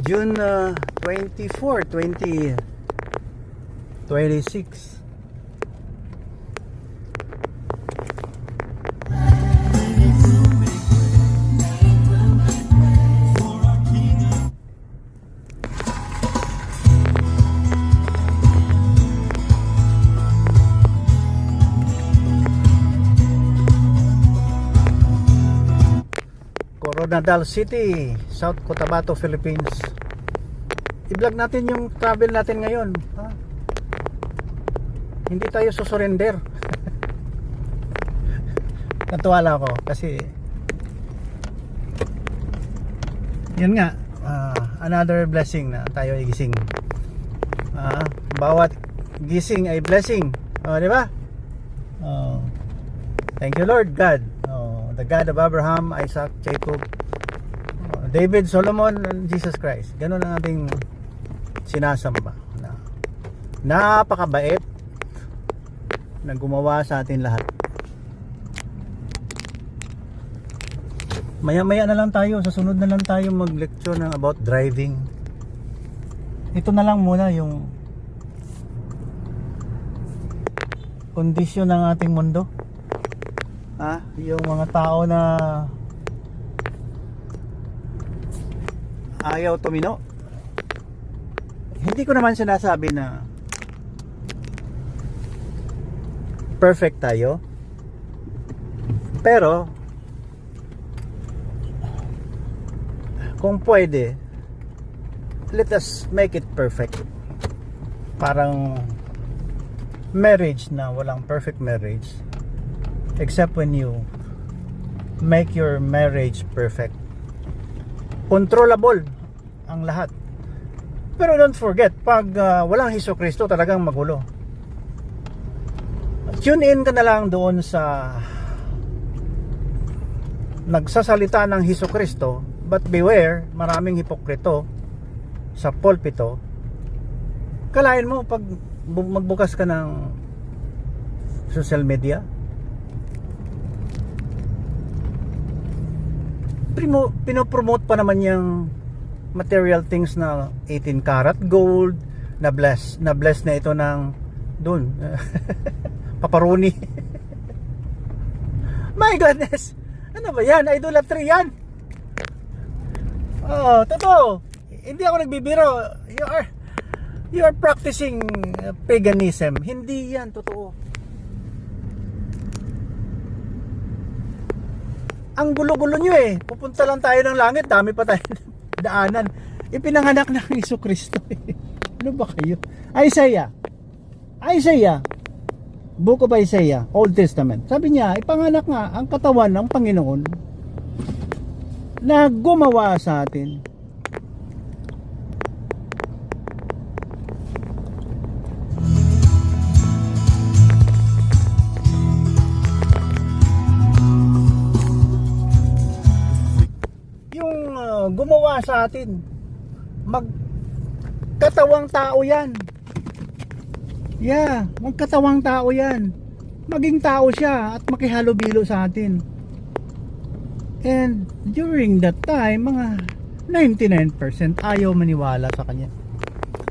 June 24, 2026. Coronadal City, South Cotabato, Philippines. I-vlog natin yung travel natin ngayon, ha? Hindi tayo susurrender. Natuwa lang ako kasi yun nga, another blessing na tayo ay gising. Bawat gising ay blessing, di ba? Thank you Lord God, the God of Abraham, Isaac, Jacob, David, Solomon, and Jesus Christ. Ganun ang ating sinasamba na napakabait na gumawa sa atin lahat. Maya-maya na lang tayo, sa sunod na lang tayo mag-lecture ng about driving. Ito na lang muna yung kondisyon ng ating mundo. Yung mga tao na ayaw tumino. Hindi ko naman sinasabi na perfect tayo, pero kung pwede, let us make it perfect. Parang marriage na walang perfect marriage, except when you make your marriage perfect. Controllable ang lahat. Pero don't forget, pag walang Hesukristo, talagang magulo. Tune in ka na lang doon sa nagsasalita ng Hesukristo, but beware, maraming hipokrito sa pulpito. Kalain mo pag magbukas ka ng social media, pinopromote pa naman yung material things na 18 karat gold, na bless na ito ng dun paparoni. My goodness, ano ba yan? Idolatry yan. Totoo, hindi ako nagbibiro. You are practicing paganism. Hindi yan totoo. Ang gulo-gulo nyo eh. Pupunta lang tayo ng langit, dami pa tayo daanan. Ipinanganak ng Hesukristo eh. Ano ba kayo? Isaiah, Book of Isaiah, Old Testament. Sabi niya, ipanganak nga ang katawan ng Panginoon na gumawa sa atin. Gumawa sa atin, magkatawang tao yan. Magkatawang tao yan. Maging tao siya at makihalubilo sa atin. And during that time, mga 99% ayaw maniwala sa kanya.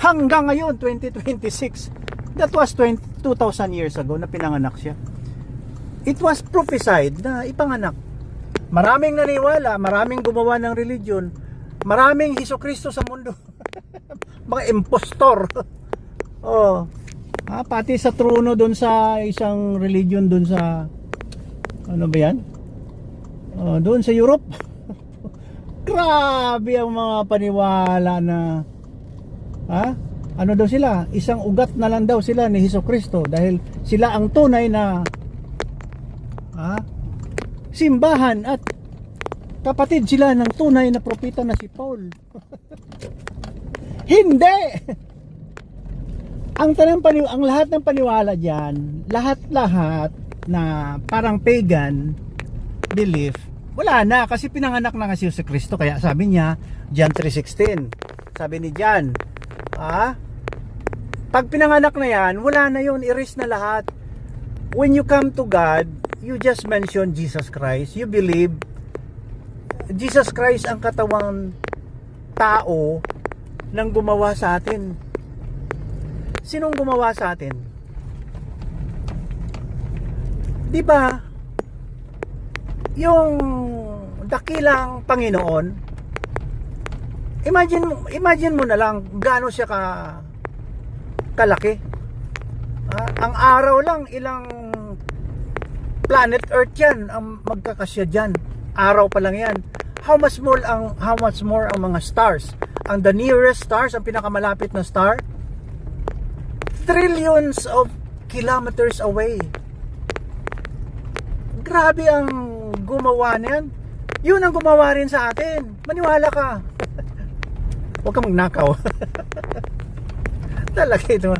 Hanggang ngayon, 2026, that was 2,000 years ago na pinanganak siya. It was prophesied na ipanganak. Maraming naniwala, maraming gumawa ng religion, maraming Hesukristo sa mundo. Mga impostor. Pati sa trono doon sa isang religion doon sa ano ba yan? Doon sa Europe. Grabe ang mga paniwala na ano daw sila? Isang ugat na lang daw sila ni Hesukristo dahil sila ang tunay na simbahan at kapatid sila ng tunay na propeta na si Paul. Hindi! Ang lahat ng paniwala diyan, lahat na parang pagan belief, wala na kasi pinanganak na kasi si Kristo. Kaya sabi niya, John 3:16. Sabi ni John, pag pinanganak na yan, wala na yun, erase na lahat. When you come to God, you just mention Jesus Christ. You believe Jesus Christ ang katawang tao ng gumawa sa atin. Sinong gumawa sa atin? Di ba? Yung dakilang Panginoon, imagine mo na lang gaano siya kalaki. Ang araw lang, ilang planet Earth yan ang magkakasya dyan. Araw pa lang yan. How much more ang mga stars? Ang the nearest stars, ang pinakamalapit na star, trillions of kilometers away. Grabe ang gumawa niyan. Yun ang gumawa rin sa atin. Maniwala ka. Huwag kang magnakaw. Talaga ito.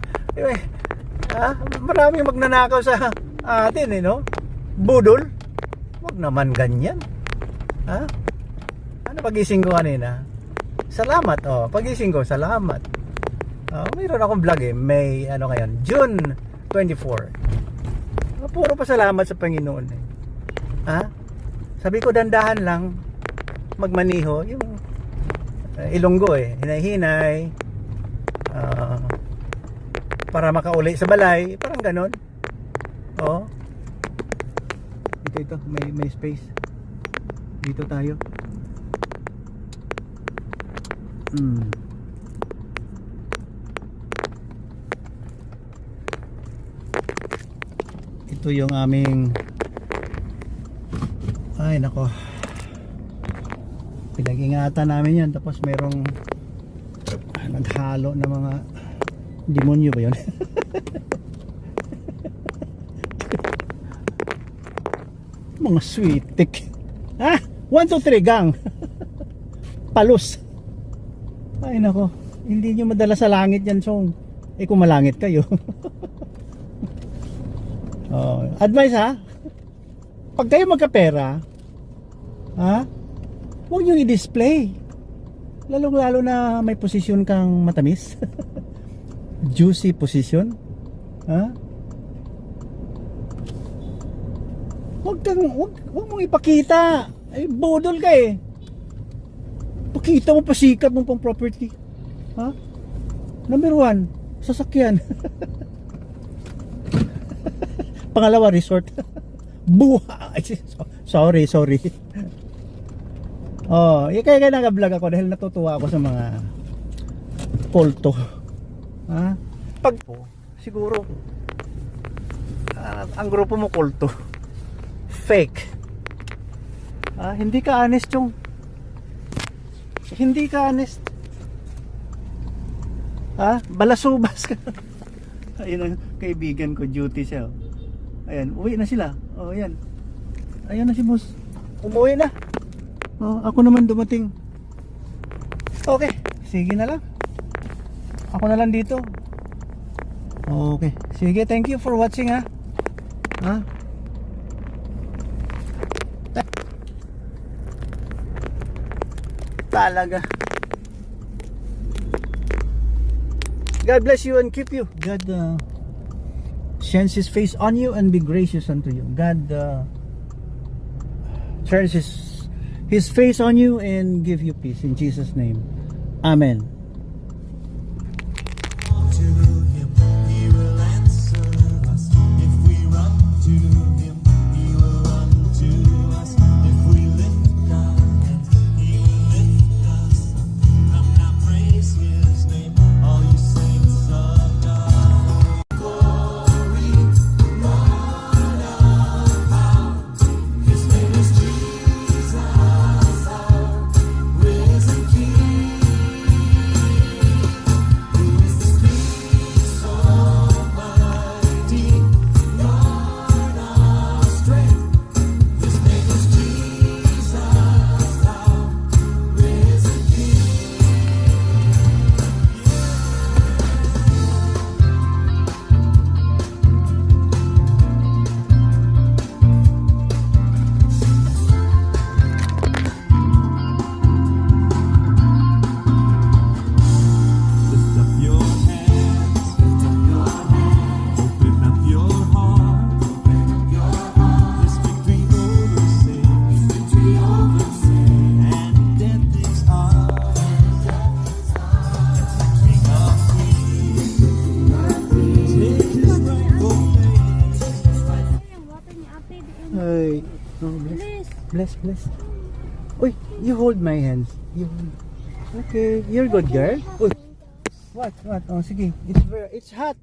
Maraming magnanakaw sa atin, no? Budol. Huwag naman ganyan. Ano pagising ko kanina? Salamat, pagising ko, salamat. Mayroon akong vlog May, ngayon, June 24. Puro pasalamat sa Panginoon Sabi ko, dandahan lang magmaniho, yung Ilonggo hinay-hinay, para makauli sa balay, parang ganon. Ito, may space. Dito tayo. Ito yung aming, ay nako, pinag-ingatan namin yan. Tapos merong naghalo na mga demonyo ba yun? Mga sweetik. 1, 2, 3 gang. Palos. Ay nako, hindi nyo madala sa langit yan, song. Kung malangit kayo. Advice pag kayo magkapera, huwag nyo i-display. Lalong-lalo na may posisyon kang matamis. Juicy position. Huwag mong ipakita. Budol ka Pakita mo, pasikat mo pang property. Number 1, sasakyan. Pangalawa, resort. Buhay. Sorry. Kaya nag-vlog ako dahil natutuwa ako sa mga kulto. Pag siguro ang grupo mo kulto, fake. Hindi ka honest yung. Hindi ka honest. Balasubas ka. Ayun ang kaibigan ko, duty siya. Ayan, uwi na sila. Ayan. Ayan na si boss. Umuwi na. Ako naman dumating. Okay, sige na lang. Ako na lang dito. Okay, sige, thank you for watching Talaga. God bless you and keep you. God shines His face on you and be gracious unto you. God turns His face on you and give you peace in Jesus' name. Amen. Bless, bless. Uy, you hold my hands. You hold. Okay, you're good girl. Uy, what? Oh, sige. It's hot.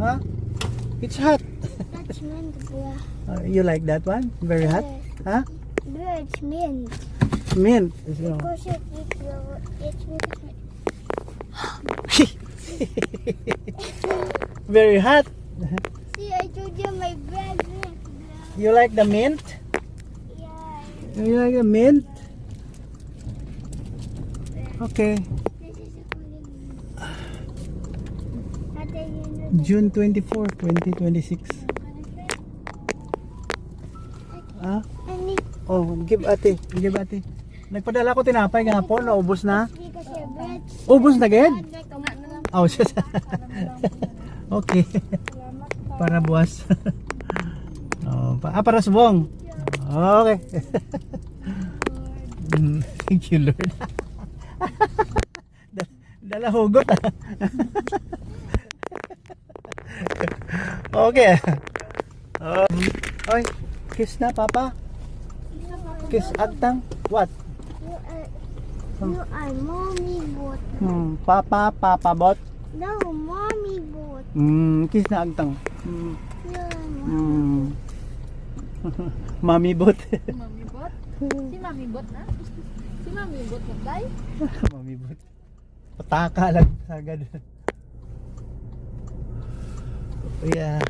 Huh? It's hot. That's mint, bro. You like that one? Very hot? Huh? Bro, it's mint. Mint. Because it's mint. Very hot. See, I told you my bread mint, bro. You like the mint? Yeah. You like the mint? Okay. This is a cooling mint. Ate, you know June 24, 2026. Ah? Honey, Oh, give ate. Give ate. Nagpadala ko tinapay gahapon, naubos na. because your bread. Ubos na gid? Tunga na lang. Oh, siya. Okay. Para buwas. Oh, para subong. Okay. Thank you, Lord. Dala hugot. Okay. Oy, kiss na papa. Kiss agtang. What? You are mommy boat. Papa bot. No, mommy boat. Kiss na agtang. Yeah, mommy. Mami bot. Mami bot? Si Mami bot na? Si Mami bot na tayo? Mami bot. Pataka lang agad. Yeah.